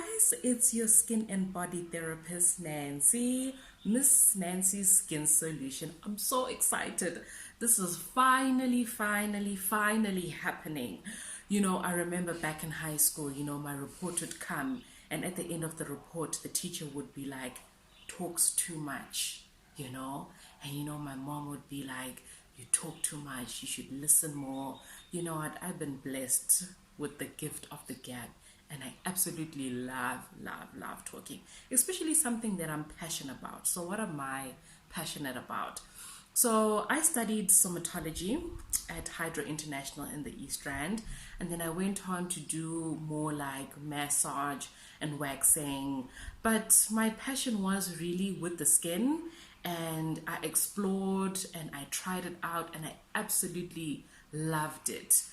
guys, it's your skin and body therapist Nancy, Miss Nancy's Skin Solution. I'm so excited. This is finally happening. I remember back in high school, my report would come, and at the end of the report, the teacher would be like, talks too much, my mom would be like, you talk too much, you should listen more. I've been blessed with the gift of the gap, and I absolutely love talking, especially something that I'm passionate about. So what am I passionate about? So I studied somatology at Hydro International in the East Rand, and then I went on to do more like massage and waxing. But my passion was really with the skin, and I explored and I tried it out, and I absolutely loved it.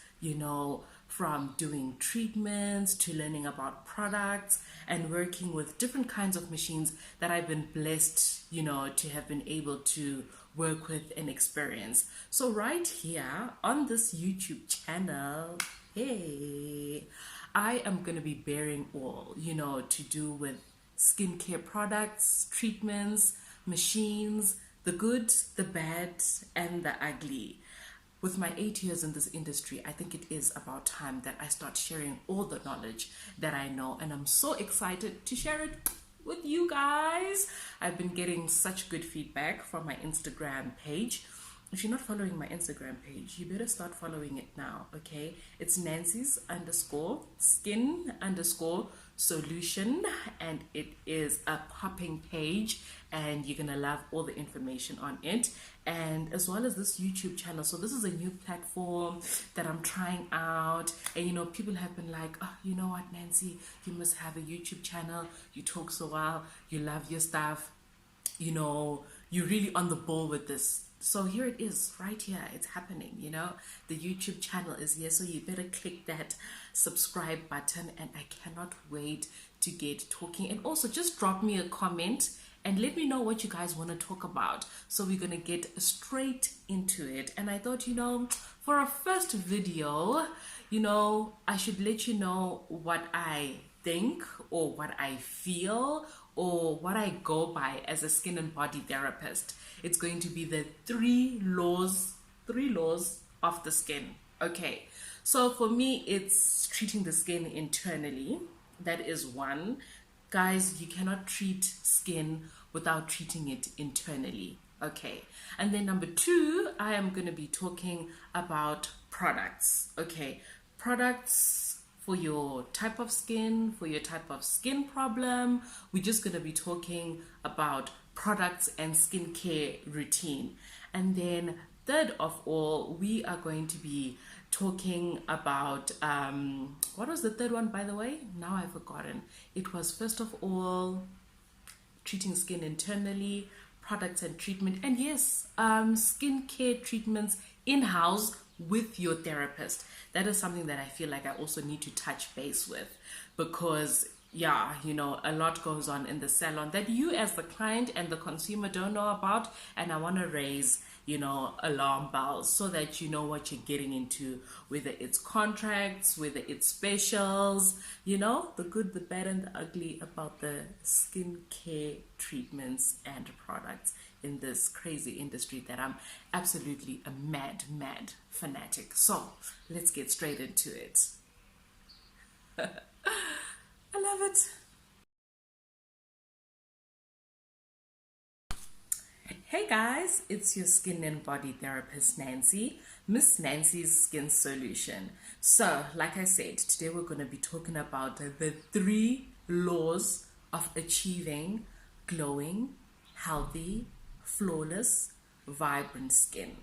From doing treatments to learning about products and working with different kinds of machines that I've been blessed, to have been able to work with and experience. So right here on this YouTube channel, hey, I am going to be bearing all, to do with skincare products, treatments, machines, the good, the bad, and the ugly. With my 8 years in this industry, I think it is about time that I start sharing all the knowledge that I know, and I'm so excited to share it with you guys. I've been getting such good feedback from my Instagram page. If you're not following my Instagram page, you better start following it now, okay? It's Nancy's _skin_solution, and it is a popping page, and you're gonna love all the information on it, and as well as this YouTube channel. So this is a new platform that I'm trying out, and people have been like, oh, you know what, Nancy, you must have a YouTube channel. You talk so well, you love your stuff, you're really on the ball with this. So here it is, right here, it's happening, the YouTube channel is here, so you better click that subscribe button, and I cannot wait to get talking. And also just drop me a comment and let me know what you guys want to talk about. So we're going to get straight into it. And I thought, for our first video, I should let you know what I think or what I feel or what I go by as a skin and body therapist. It's going to be the three laws of the skin. Okay, so for me, it's treating the skin internally. That is one. Guys, you cannot treat skin without treating it internally. Okay, and then number two, I am going to be talking about products. Okay, products for your type of skin, for your type of skin problem. We're just going to be talking about products and skincare routine. And then third of all, we are going to be talking about what was the third one, by the way? Now I've forgotten. It was first of all treating skin internally, products and treatment, and yes, skincare treatments in-house with your therapist. That is something that I feel like I also need to touch base with, because a lot goes on in the salon that you as the client and the consumer don't know about, and I want to raise alarm bells so that you know what you're getting into, whether it's contracts, whether it's specials, the good, the bad, and the ugly about the skincare treatments and products in this crazy industry that I'm absolutely a mad fanatic. So let's get straight into it. I love it. Hey guys, it's your skin and body therapist Nancy, Miss Nancy's Skin Solution. So, like I said, today we're going to be talking about the three laws of achieving glowing, healthy, flawless, vibrant skin.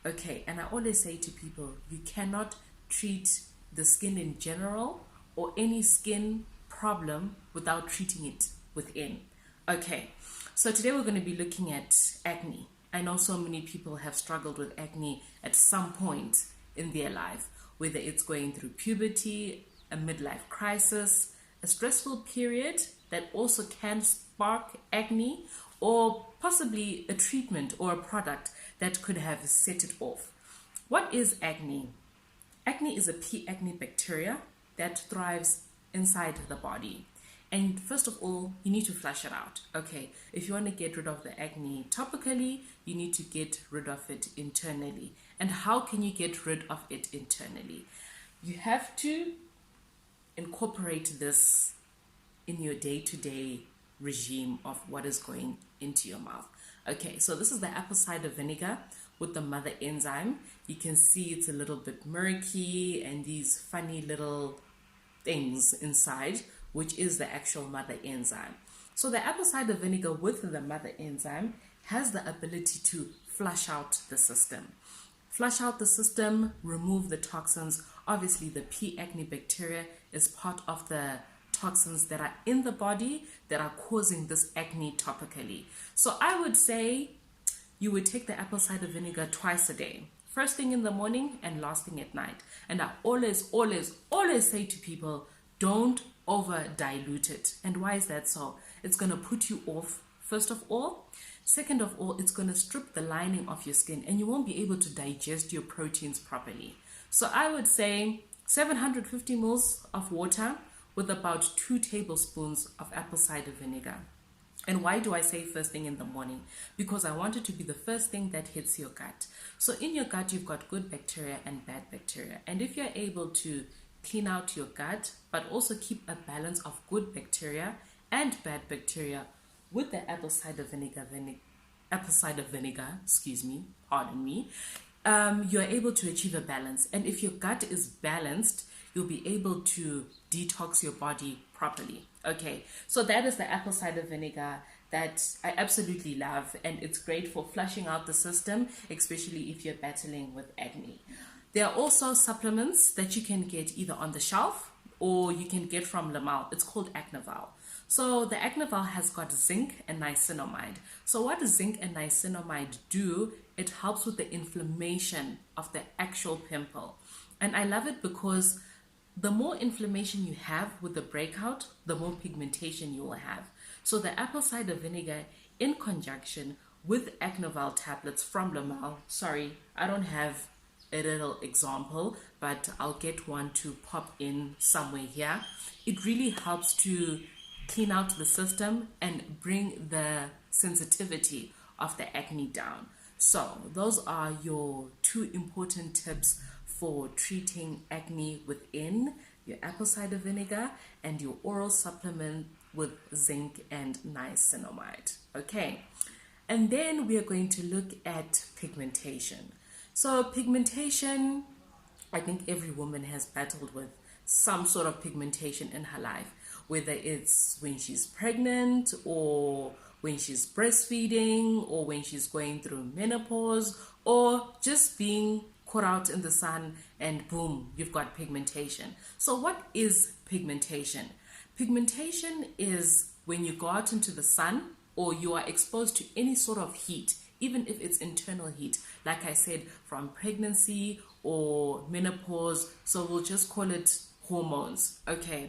Okay, and I always say to people, you cannot treat the skin in general or any skin problem without treating it within. Okay, so today we're going to be looking at acne. I know so many people have struggled with acne at some point in their life, whether it's going through puberty, a midlife crisis, a stressful period that also can spark acne, or possibly a treatment or a product that could have set it off. What is acne? Acne is a P. acne bacteria that thrives inside the body. And first of all, you need to flush it out. Okay, if you want to get rid of the acne topically, you need to get rid of it internally. And how can you get rid of it internally? You have to incorporate this in your day-to-day regime of what is going into your mouth. Okay, so this is the apple cider vinegar with the mother enzyme. You can see it's a little bit murky and these funny little things inside, which is the actual mother enzyme. So the apple cider vinegar with the mother enzyme has the ability to flush out the system. Flush out the system, remove the toxins. Obviously, the P. acne bacteria is part of the toxins that are in the body that are causing this acne topically. So I would say you would take the apple cider vinegar twice a day. First thing in the morning and last thing at night. And I always say to people, don't over dilute it. And why is that so? It's going to put you off, first of all. Second of all, it's going to strip the lining of your skin and you won't be able to digest your proteins properly. So I would say 750 ml of water with about 2 tablespoons of apple cider vinegar. And why do I say first thing in the morning? Because I want it to be the first thing that hits your gut. So in your gut, you've got good bacteria and bad bacteria. And if you're able to clean out your gut, but also keep a balance of good bacteria and bad bacteria with the apple cider vinegar, you're able to achieve a balance. And if your gut is balanced, you'll be able to detox your body properly. Okay, so that is the apple cider vinegar that I absolutely love, and it's great for flushing out the system, especially if you're battling with acne. There are also supplements that you can get either on the shelf or you can get from Lamel. It's called Acneval. So the Acneval has got zinc and niacinamide. So what does zinc and niacinamide do? It helps with the inflammation of the actual pimple. And I love it because the more inflammation you have with the breakout, the more pigmentation you will have. So the apple cider vinegar in conjunction with Acneval tablets from Lamel. Sorry, I don't have a little example, but I'll get one to pop in somewhere here. It really helps to clean out the system and bring the sensitivity of the acne down. So those are your 2 important tips for treating acne within your apple cider vinegar and your oral supplement with zinc and niacinamide. Okay, and then we are going to look at pigmentation. So pigmentation, I think every woman has battled with some sort of pigmentation in her life, whether it's when she's pregnant or when she's breastfeeding or when she's going through menopause or just being caught out in the sun and boom, you've got pigmentation. So what is pigmentation? Pigmentation is when you go out into the sun or you are exposed to any sort of heat, even if it's internal heat, like I said, from pregnancy or menopause. So we'll just call it hormones, okay?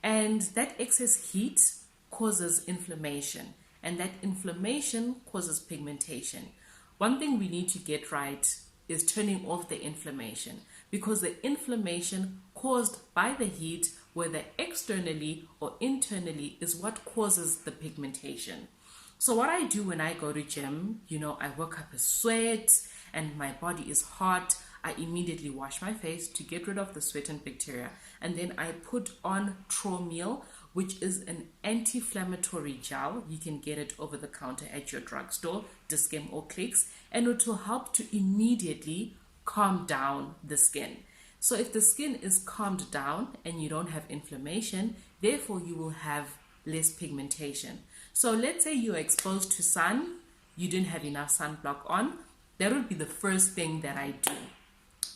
And that excess heat causes inflammation, and that inflammation causes pigmentation. One thing we need to get right is turning off the inflammation, because the inflammation caused by the heat, whether externally or internally, is what causes the pigmentation. So what I do when I go to gym, I work up a sweat and my body is hot, I immediately wash my face to get rid of the sweat and bacteria. And then I put on Tromil, which is an anti-inflammatory gel. You can get it over the counter at your drugstore, Dischem or Clicks, and it will help to immediately calm down the skin. So if the skin is calmed down and you don't have inflammation, therefore you will have less pigmentation. So let's say you're exposed to sun, you didn't have enough sunblock on, that would be the first thing that I do.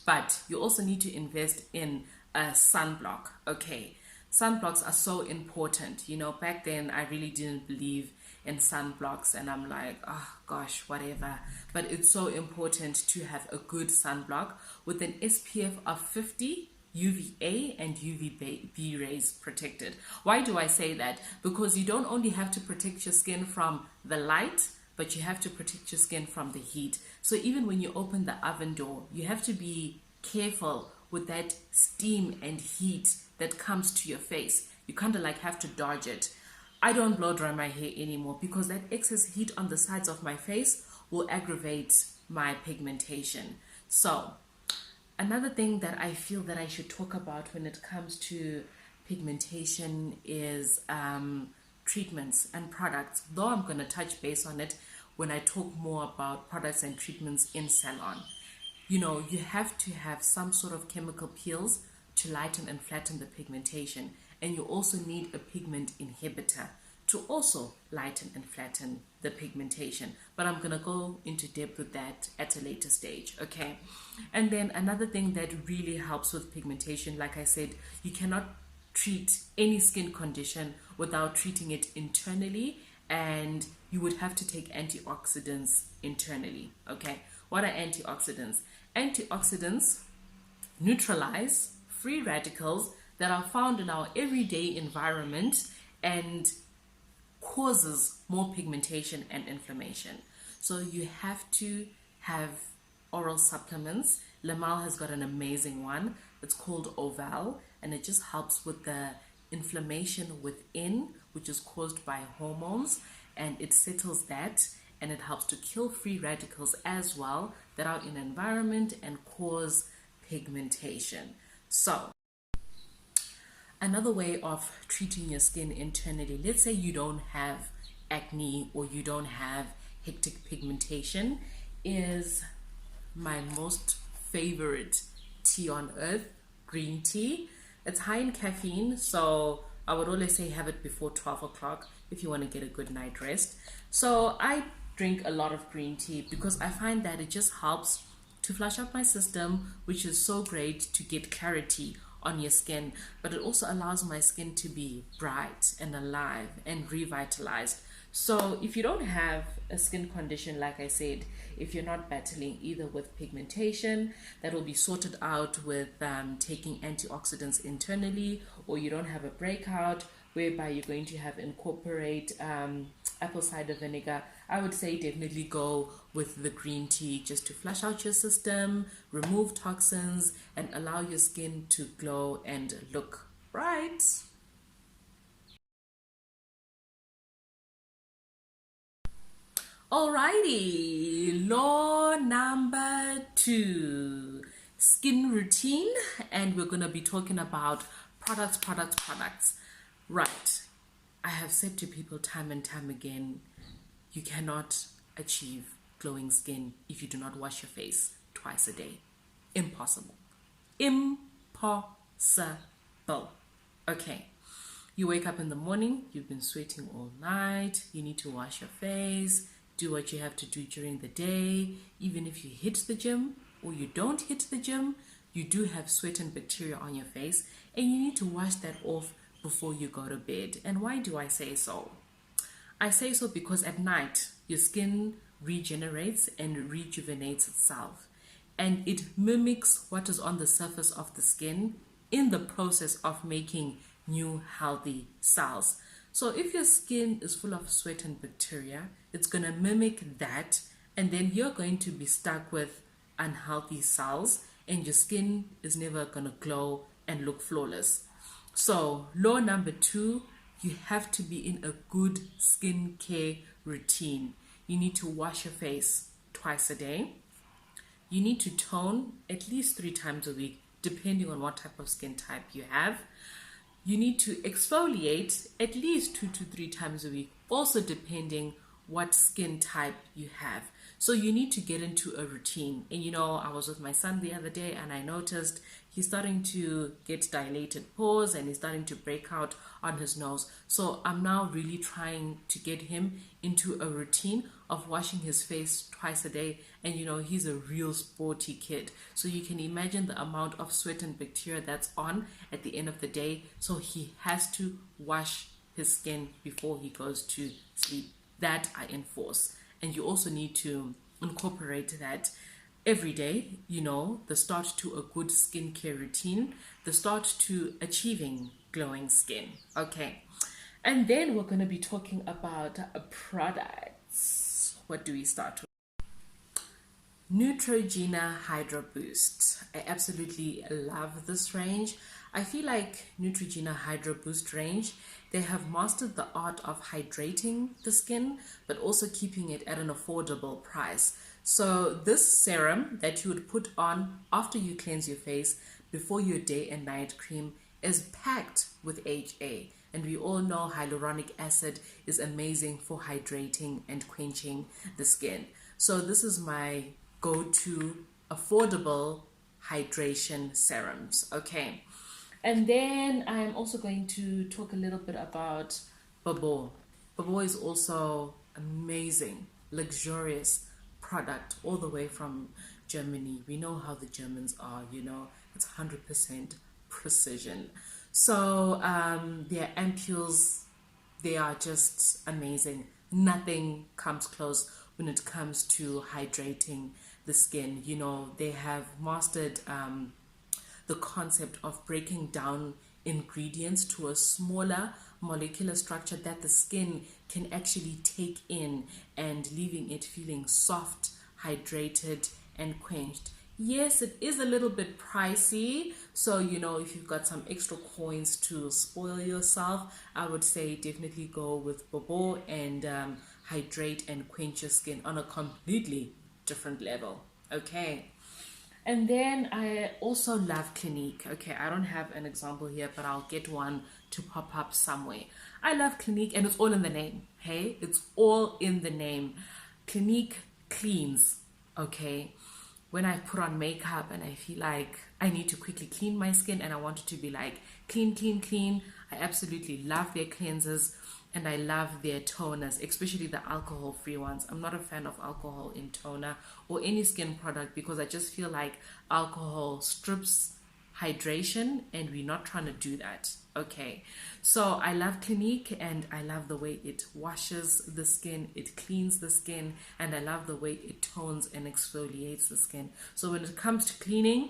But you also need to invest in a sunblock, okay? Sunblocks are so important. Back then I really didn't believe in sunblocks and I'm like, oh gosh, whatever. But it's so important to have a good sunblock with an SPF of 50, UVA and UVB rays protected. Why do I say that? Because you don't only have to protect your skin from the light, but you have to protect your skin from the heat. So even when you open the oven door, you have to be careful with that steam and heat that comes to your face. You kind of like have to dodge it. I don't blow dry my hair anymore because that excess heat on the sides of my face will aggravate my pigmentation. So another thing that I feel that I should talk about when it comes to pigmentation is treatments and products, though I'm going to touch base on it when I talk more about products and treatments in salon. You know, you have to have some sort of chemical peels to lighten and flatten the pigmentation, and you also need a pigment inhibitor to also lighten and flatten the pigmentation. But I'm going to go into depth with that at a later stage, okay? And then another thing that really helps with pigmentation, like I said, you cannot treat any skin condition without treating it internally, and you would have to take antioxidants internally, okay? What are antioxidants? Antioxidants neutralize free radicals that are found in our everyday environment and causes more pigmentation and inflammation. So you have to have oral supplements. Lamal has got an amazing one. It's called Oval, and it just helps with the inflammation within, which is caused by hormones, and it settles that, and it helps to kill free radicals as well that are in the environment and cause pigmentation. So another way of treating your skin internally, let's say you don't have acne or you don't have hectic pigmentation, is my most favorite tea on earth, green tea. It's high in caffeine, so I would always say have it before 12 o'clock if you want to get a good night rest. So I drink a lot of green tea because I find that it just helps to flush out my system, which is so great to get clarity on your skin, but it also allows my skin to be bright and alive and revitalized. So if you don't have a skin condition, like I said, if you're not battling either with pigmentation, that will be sorted out with taking antioxidants internally, or you don't have a breakout whereby you're going to have incorporate apple cider vinegar, I would say definitely go with the green tea just to flush out your system, remove toxins, and allow your skin to glow and look bright. Alrighty, law number 2, skin routine, and we're going to be talking about products. Right, I have said to people time and time again, you cannot achieve glowing skin if you do not wash your face twice a day. Impossible. Okay, you wake up in the morning, you've been sweating all night, you need to wash your face, do what you have to do during the day. Even if you hit the gym or you don't hit the gym, you do have sweat and bacteria on your face, and you need to wash that off before you go to bed. And why do I say so? I say so because at night your skin regenerates and rejuvenates itself, and it mimics what is on the surface of the skin in the process of making new healthy cells. So if your skin is full of sweat and bacteria, it's going to mimic that, and then you're going to be stuck with unhealthy cells, and your skin is never going to glow and look flawless. So law number 2, you have to be in a good skincare routine. You need to wash your face twice a day. You need to tone at least 3 times a week, depending on what type of skin type you have. You need to exfoliate at least 2 to 3 times a week, also depending what skin type you have. So you need to get into a routine. And you know, I was with my son the other day and I noticed he's starting to get dilated pores and he's starting to break out on his nose. So I'm now really trying to get him into a routine of washing his face twice a day. And you know, he's a real sporty kid. So you can imagine the amount of sweat and bacteria that's on at the end of the day. So he has to wash his skin before he goes to sleep. That I enforce. And you also need to incorporate that every day, you know, the start to a good skincare routine, the start to achieving glowing skin. Okay. And then we're going to be talking about products. What do we start with? Neutrogena Hydro Boost. I absolutely love this range. I feel like Neutrogena Hydro Boost range, they have mastered the art of hydrating the skin, but also keeping it at an affordable price. So this serum that you would put on after you cleanse your face before your day and night cream is packed with HA. And we all know hyaluronic acid is amazing for hydrating and quenching the skin. So this is my go-to affordable hydration serums. Okay. And then I'm also going to talk a little bit about Babor. Babor is also amazing, luxurious product all the way from Germany. We know how the Germans are, it's 100% precision. So their ampules, they are just amazing. Nothing comes close when it comes to hydrating the skin. They have mastered the concept of breaking down ingredients to a smaller molecular structure that the skin can actually take in, and leaving it feeling soft, hydrated, and quenched. Yes, it is a little bit pricey, so if you've got some extra coins to spoil yourself, I would say definitely go with Babor and hydrate and quench your skin on a completely different level. Okay. And then I also love Clinique. Okay, I don't have an example here, but I'll get one to pop up somewhere. I love Clinique, and it's all in the name. Hey, it's all in the name. Clinique cleans. Okay, when I put on makeup and I feel like I need to quickly clean my skin and I want it to be like clean, clean, clean, I absolutely love their cleansers. And I love their toners, especially the alcohol-free ones. I'm not a fan of alcohol in toner or any skin product because I just feel like alcohol strips hydration, and we're not trying to do that. Okay, so I love Clinique, and I love the way it washes the skin, it cleans the skin, and I love the way it tones and exfoliates the skin. So when it comes to cleaning,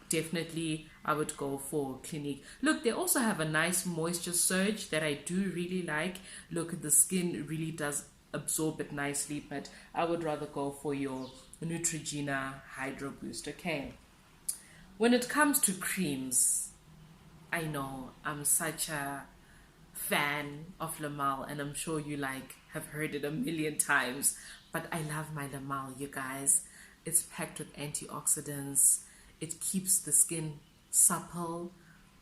definitely I would go for Clinique. Look, they also have a nice moisture surge that I do really like. Look, the skin really does absorb it nicely, but I would rather go for your Neutrogena Hydro Boost. Okay, when it comes to creams, I know I'm such a fan of Melle, and I'm sure you have heard it a million times, but I love my Melle, you guys. It's packed with antioxidants. It keeps the skin supple.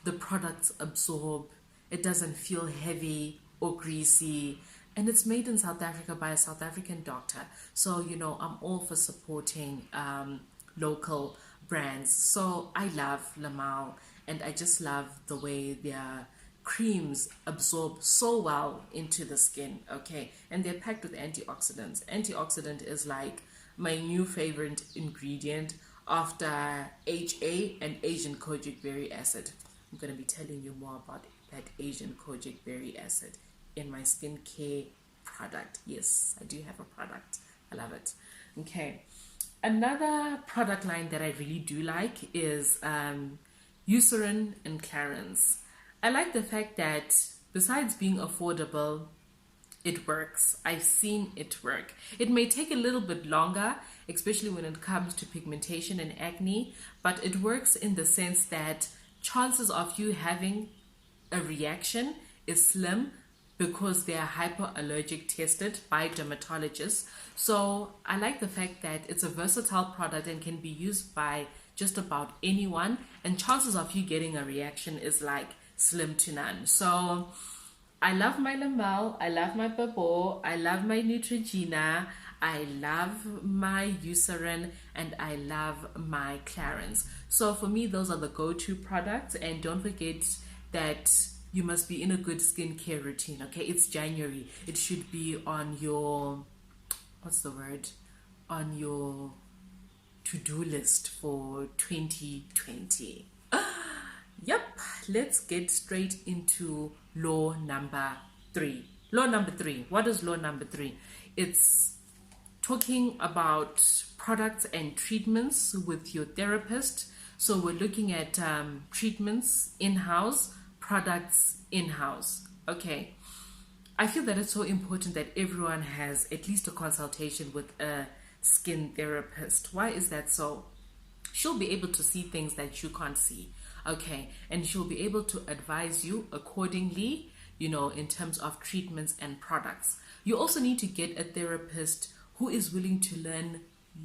The products absorb. It doesn't feel heavy or greasy. And it's made in South Africa by a South African doctor. So, I'm all for supporting local brands. So I love Melle, and I just love the way their creams absorb so well into the skin. Okay, and they're packed with antioxidants. Antioxidant is like my new favorite ingredient after HA and Asian kojic berry acid. I'm going to be telling you more about that Asian kojic berry acid in my skincare product. Yes, I do have a product. I love it. Okay. Another product line that I really do like is Eucerin and Clarins. I like the fact that besides being affordable, it works. I've seen it work. It may take a little bit longer, especially when it comes to pigmentation and acne, but it works in the sense that chances of you having a reaction is slim because they are hyperallergic tested by dermatologists. So I like the fact that it's a versatile product and can be used by just about anyone, and chances of you getting a reaction is like slim to none. So I love my Melle, I love my Babor, I love my Neutrogena, I love my Eucerin, and I love my Clarins. So for me, those are the go-to products. And don't forget that you must be in a good skincare routine. Okay, it's January. It should be on your, on your to-do list for 2020. Yep, let's get straight into law number 3. Law number 3. What is law number 3? It's talking about products and treatments with your therapist. So we're looking at treatments in-house, products in-house. Okay. I feel that it's so important that everyone has at least a consultation with a skin therapist. Why is that so? She'll be able to see things that you can't see. Okay, and she will be able to advise you accordingly, in terms of treatments and products. You also need to get a therapist who is willing to learn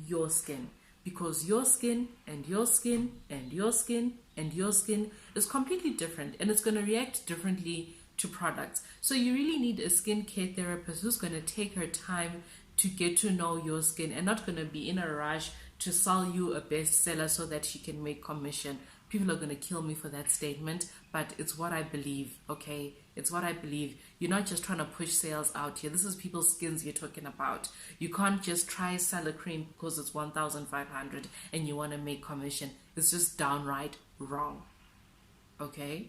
your skin, because your skin and your skin and your skin and your skin is completely different, and it's going to react differently to products. So you really need a skincare therapist who's going to take her time to get to know your skin, and not going to be in a rush to sell you a bestseller so that she can make commission. People are going to kill me for that statement, but it's what I believe, okay? It's what I believe. You're not just trying to push sales out here. This is people's skins you're talking about. You can't just try sell a cream because it's 1,500 and you want to make commission. It's just downright wrong, okay?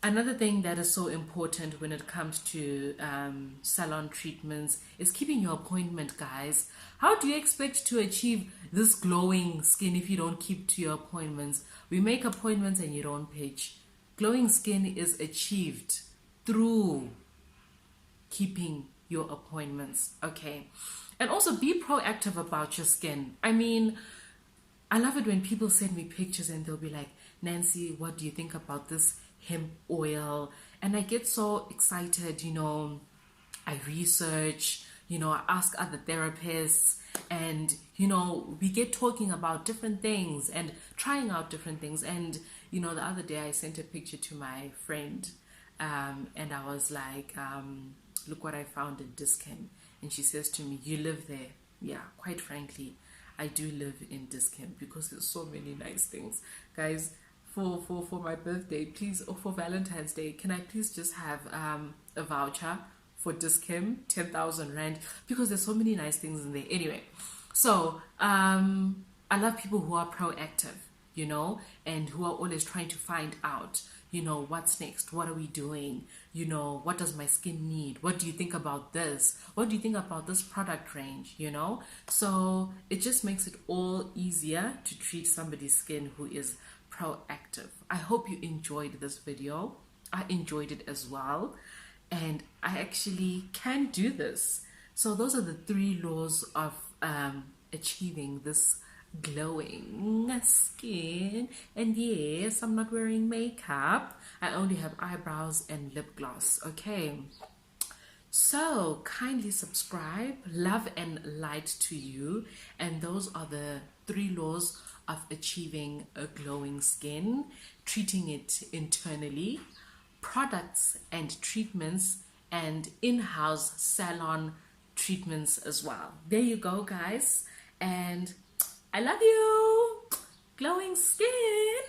Another thing that is so important when it comes to salon treatments is keeping your appointment, guys. How do you expect to achieve this glowing skin if you don't keep to your appointments? We make appointments and you don't pitch. Glowing skin is achieved through keeping your appointments, okay? And also be proactive about your skin. I mean, I love it when people send me pictures and they'll be like, Nancy, what do you think about this hemp oil? And I get so excited, I research, I ask other therapists, and we get talking about different things and trying out different things. And the other day I sent a picture to my friend, and I was like, look what I found in Dischem. And she says to me, you live there? Yeah, quite frankly, I do live in Dischem because there's so many nice things, guys. For my birthday, please, or for Valentine's Day, can I please just have a voucher for Dischem, 10,000 Rand, because there's so many nice things in there. Anyway, so I love people who are proactive, and who are always trying to find out, what's next, what are we doing, what does my skin need, what do you think about this, what do you think about this product range, so it just makes it all easier to treat somebody's skin who is proactive. I hope you enjoyed this video. I enjoyed it as well, and I actually can do this. So those are the 3 laws of achieving this glowing skin. And yes, I'm not wearing makeup. I only have eyebrows and lip gloss, okay? So kindly subscribe. Love and light to you. And those are the 3 laws of achieving a glowing skin: treating it internally, products and treatments, and in-house salon treatments as well. There you go, guys, and I love you. Glowing skin.